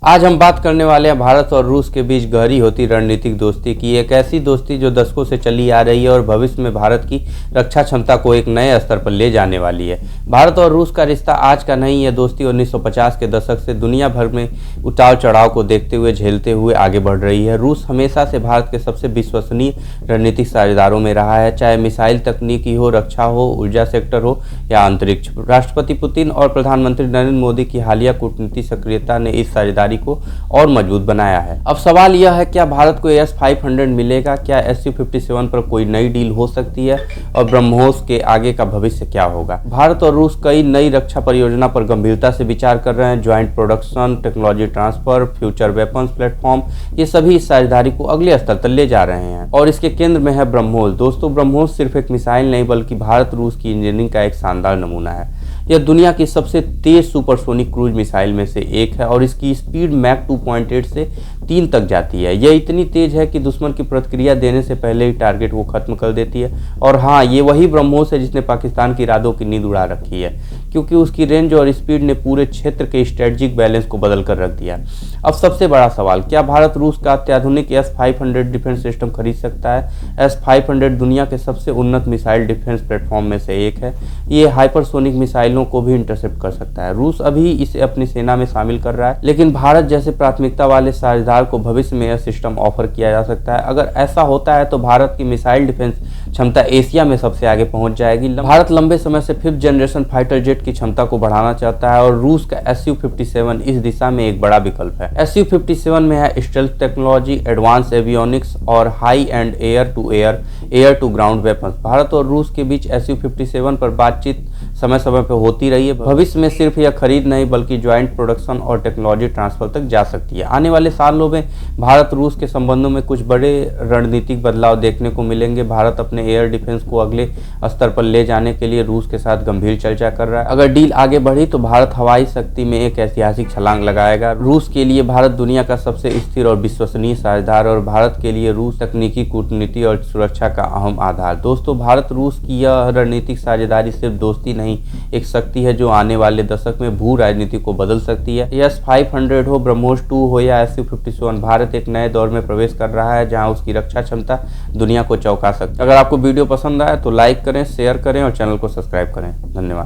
आज हम बात करने वाले हैं भारत और रूस के बीच गहरी होती रणनीतिक दोस्ती की। एक ऐसी दोस्ती जो दशकों से चली आ रही है और भविष्य में भारत की रक्षा क्षमता को एक नए स्तर पर ले जाने वाली है। भारत और रूस का रिश्ता आज का नहीं है। दोस्ती 1950 के दशक से दुनिया भर में उतार चढ़ाव को देखते हुए झेलते हुए आगे बढ़ रही है। रूस हमेशा से भारत के सबसे विश्वसनीय रणनीतिक साझेदारों में रहा है, चाहे मिसाइल तकनीकी हो, रक्षा हो, ऊर्जा सेक्टर हो या अंतरिक्ष। राष्ट्रपति पुतिन और प्रधानमंत्री नरेंद्र मोदी की हालिया कूटनीतिक सक्रियता ने इस साझेदारी को और मजबूत बनाया है। अब सवाल यह है, क्या भारत को S-500 मिलेगा? क्या Su-57 पर कोई नई डील हो सकती है? और ब्रह्मोस के आगे का भविष्य क्या होगा? भारत और रूस कई नई रक्षा परियोजना पर गंभीरता से विचार कर रहे हैं। Joint production, technology transfer, future weapons platform, ये सभी इस साझेदारी को अगले स्तर तक ले जा रहे हैं और इसके केंद्र में है ब्रह्मोस। दोस्तों, ब्रह्मोस सिर्फ एक मिसाइल नहीं बल्कि भारत रूस की इंजीनियरिंग का एक शानदार नमूना है। यह दुनिया की सबसे तेज सुपरसोनिक क्रूज मिसाइल में से एक है और इसकी स्पीड मैक 2.8 से 3 तक जाती है। यह इतनी तेज है कि दुश्मन की प्रतिक्रिया देने से पहले ही टारगेट को खत्म कर देती है। और हाँ, ये वही ब्रह्मोस है जिसने पाकिस्तान की इरादों की नींद उड़ा रखी है, क्योंकि उसकी रेंज और स्पीड ने पूरे क्षेत्र के स्ट्रेटेजिक बैलेंस को बदल कर रख दिया। अब सबसे बड़ा सवाल, क्या भारत रूस का अत्याधुनिक S-500 डिफेंस सिस्टम खरीद सकता है? S-500 दुनिया के सबसे उन्नत मिसाइल डिफेंस प्लेटफॉर्म में से एक है। ये हाइपरसोनिक मिसाइलों को भी इंटरसेप्ट कर सकता है। रूस अभी इसे अपनी सेना में शामिल कर रहा है, लेकिन भारत जैसे प्राथमिकता वाले साझेदार को भविष्य में यह सिस्टम ऑफर किया जा सकता है। अगर ऐसा होता है तो भारत की मिसाइल डिफेंस क्षमता एशिया में सबसे आगे पहुंच जाएगी। भारत लंबे समय से 5th जनरेशन फाइटर जेट की क्षमता को बढ़ाना चाहता है और रूस का Su-57 इस दिशा में एक बड़ा विकल्प है। Su-57 में है स्टेल्थ टेक्नोलॉजी, एडवांस एवियोनिक्स और high end air to air, air to ground weapons. Bharat और रूस के बीच Su-57 पर बातचीत समय समय पर होती रही है। भविष्य में सिर्फ यह खरीद नहीं बल्कि ज्वाइंट प्रोडक्शन और टेक्नोलॉजी ट्रांसफर तक जा सकती है। आने वाले सालों में भारत रूस के संबंधों में कुछ बड़े रणनीतिक बदलाव देखने को मिलेंगे। भारत अपने एयर डिफेंस को अगले स्तर पर ले जाने के लिए रूस के साथ गंभीर चर्चा कर रहा है। अगर डील आगे बढ़ी तो भारत हवाई शक्ति में एक ऐतिहासिक छलांग लगाएगा। रूस के लिए भारत दुनिया का सबसे स्थिर और विश्वसनीय साझेदार और भारत के लिए रूस तकनीकी, कूटनीति और सुरक्षा का अहम आधार। दोस्तों, भारत रूस की यह रणनीतिक साझेदारी सिर्फ दोस्ती नहीं, एक शक्ति है जो आने वाले दशक में भू राजनीति को बदल सकती है। S-500 हो, ब्रह्मोस 2 हो या Su-57, भारत एक नए दौर में प्रवेश कर रहा है जहां उसकी रक्षा क्षमता दुनिया को चौंका सकती है। अगर आपको वीडियो पसंद आया तो लाइक करें, शेयर करें और चैनल को सब्सक्राइब करें। धन्यवाद।